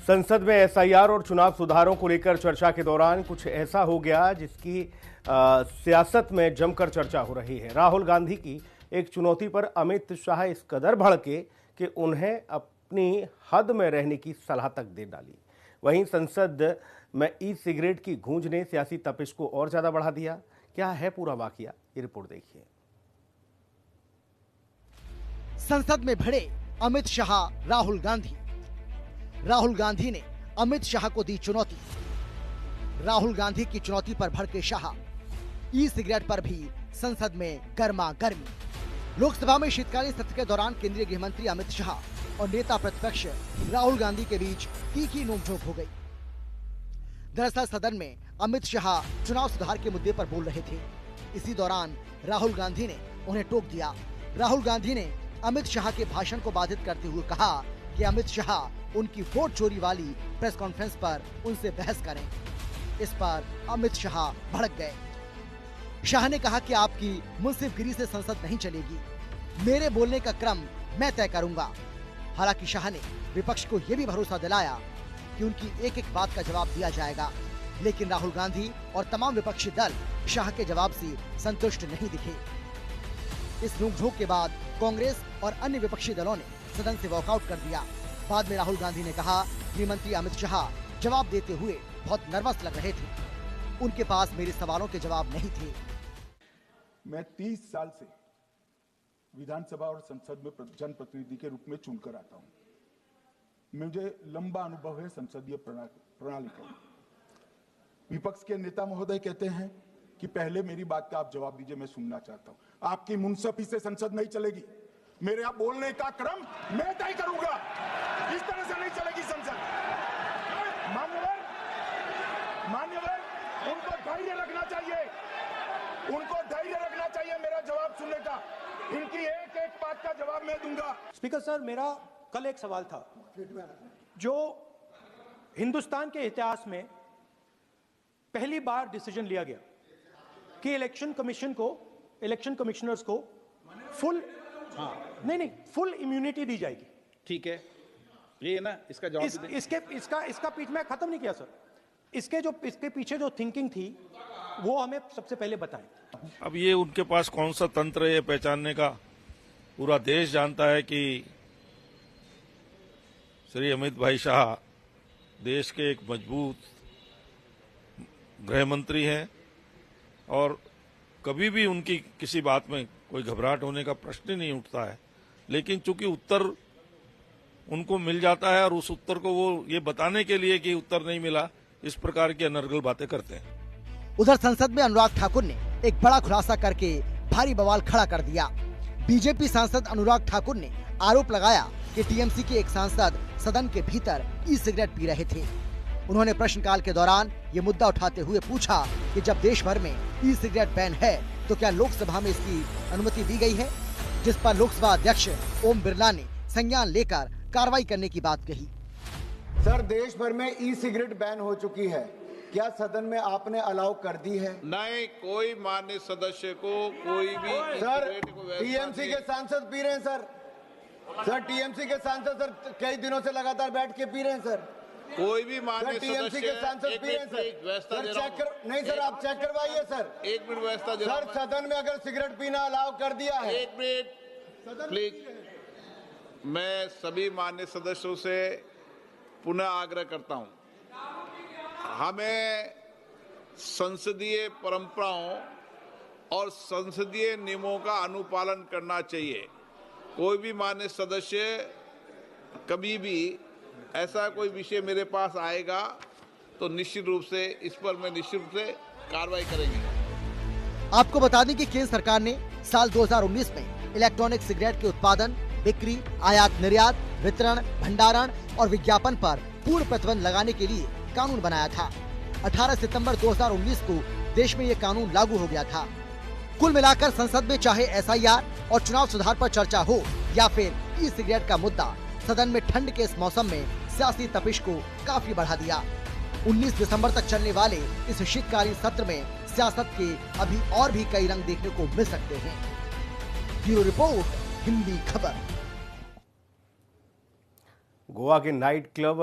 संसद में एसआईआर और चुनाव सुधारों को लेकर चर्चा के दौरान कुछ ऐसा हो गया जिसकी सियासत में जमकर चर्चा हो रही है। राहुल गांधी की एक चुनौती पर अमित शाह इस कदर भड़के कि उन्हें अपनी हद में रहने की सलाह तक दे डाली। वहीं संसद में ई सिगरेट की गूंज ने सियासी तपिश को और ज्यादा बढ़ा दिया। क्या है पूरा वाकया, ये रिपोर्ट देखिए। संसद में भिड़े अमित शाह राहुल गांधी। राहुल गांधी ने अमित शाह को दी चुनौती। राहुल गांधी की चुनौती पर भड़के शाह। ई सिगरेट पर भी संसद में गर्मा गर्मी। लोकसभा में शीतकालीन सत्र के दौरान केंद्रीय गृह मंत्री अमित शाह और नेता प्रतिपक्ष राहुल गांधी के बीच तीखी नोकझोंक हो गई। दरअसल सदन में अमित शाह चुनाव सुधार के मुद्दे पर बोल रहे थे। इसी दौरान राहुल गांधी ने उन्हें टोक दिया। राहुल गांधी ने अमित शाह के भाषण को बाधित करते हुए कहा कि अमित शाह उनकी वोट चोरी वाली प्रेस कॉन्फ्रेंस पर उनसे बहस करें। इस पर अमित शाह भड़क गए। शाह ने कहा कि आपकी मुंसिफगिरी से संसद नहीं चलेगी, मेरे बोलने का क्रम मैं तय करूंगा। हालांकि शाह ने विपक्ष को यह भी भरोसा दिलाया कि उनकी एक एक बात का जवाब दिया जाएगा, लेकिन राहुल गांधी और तमाम विपक्षी दल शाह के जवाब से संतुष्ट नहीं दिखे। इस नोकझोंक के बाद कांग्रेस और अन्य विपक्षी दलों ने सदन से वॉकआउट कर दिया। बाद में राहुल गांधी ने कहा, गृह मंत्री अमित शाह जवाब देते हुए बहुत नर्वस लग रहे थे, उनके पास मेरे सवालों के जवाब नहीं थे। मैं 30 साल से विधानसभा और संसद में जनप्रतिनिधि के रूप में चुनकर आता हूं। मुझे लंबा अनुभव है संसदीय प्रणाली का। विपक्ष के नेता महोदय कहते हैं कि पहले मेरी बात का आप जवाब दीजिए, मैं सुनना चाहता हूं। आपकी मुंसफी से संसद नहीं चलेगी, मेरे यहाँ बोलने का क्रम मैं तय करूंगा। इस तरह से नहीं चलेगी संसद। मान्यवर, उनको धैर्य रखना चाहिए, उनको धैर्य रखना चाहिए मेरा जवाब सुनने का। इनकी एक एक बात का जवाब मैं दूंगा। स्पीकर सर, मेरा कल एक सवाल था जो हिंदुस्तान के इतिहास में पहली बार डिसीजन लिया गया कि इलेक्शन कमिश्नर्स को फुल फुल इम्यूनिटी दी जाएगी। ठीक है, ये ना इसका जवाब इसका पीठ में खत्म नहीं किया सर। इसके पीछे जो थिंकिंग थी वो हमें सबसे पहले बताएं। अब ये उनके पास कौन सा तंत्र है पहचानने का? पूरा देश जानता है कि श्री अमित भाई शाह देश के एक मजबूत गृह मंत्री हैं और कभी भी उनकी किसी बात में कोई घबराहट होने का प्रश्न ही नहीं उठता है। लेकिन चूंकि उत्तर उनको मिल जाता है और उस उत्तर को वो ये बताने के लिए कि उत्तर नहीं मिला, इस प्रकार की अनर्गल बातें करते हैं। उधर संसद में अनुराग ठाकुर ने एक बड़ा खुलासा करके भारी बवाल खड़ा कर दिया। बीजेपी सांसद अनुराग ठाकुर ने आरोप लगाया कि टीएमसी के एक सांसद सदन के भीतर ई सिगरेट पी रहे थे। उन्होंने प्रश्नकाल के दौरान ये मुद्दा उठाते हुए पूछा कि जब देश भर में ई सिगरेट बैन है तो क्या लोकसभा में इसकी अनुमति दी गई है, जिस पर लोकसभा अध्यक्ष ओम बिरला ने संज्ञान लेकर कार्रवाई करने की बात कही। सर, देश भर में ई सिगरेट बैन हो चुकी है, क्या सदन में आपने अलाउ कर दी है? नहीं, कोई मान्य सदस्य को कोई भी सर टीएमसी के सांसद पी रहे हैं सर टीएमसी के सांसद सर कई दिनों से लगातार बैठ के पी रहे हैं सर। कोई भी मान्य टीएमसी के सांसद पी रहे हैं सर चेक कर नहीं सर, आप चेक करवाइए सर। एक मिनट व्यवस्था सर, सदन में अगर सिगरेट पीना अलाउ कर दिया है। एक मिनट प्लीज। मैं सभी मान्य सदस्यों से पुनः आग्रह करता हूं, हमें संसदीय परंपराओं और संसदीय नियमों का अनुपालन करना चाहिए। कोई भी मान्य सदस्य कभी भी ऐसा कोई विषय मेरे पास आएगा तो निश्चित रूप से इस पर मैं निश्चित रूप से कार्रवाई करेंगे। आपको बता दें कि केंद्र सरकार ने साल 2019 में इलेक्ट्रॉनिक सिगरेट के उत्पादन, बिक्री, आयात निर्यात, वितरण, भंडारण और विज्ञापन पर पूर्ण प्रतिबंध लगाने के लिए कानून बनाया था। 18 सितंबर 2019 को देश में ये कानून लागू हो गया था। कुल मिलाकर संसद में चाहे एसआईआर और चुनाव सुधार पर चर्चा हो या फिर ई सिगरेट का मुद्दा, सदन में ठंड के इस मौसम में सियासी तपिश को काफी बढ़ा दिया। 19 दिसंबर तक चलने वाले इस शीतकालीन सत्र में सियासत के अभी और भी कई रंग देखने को मिल सकते हैं। ब्यूरो रिपोर्ट, हिंदी खबर। गोवा के नाइट क्लब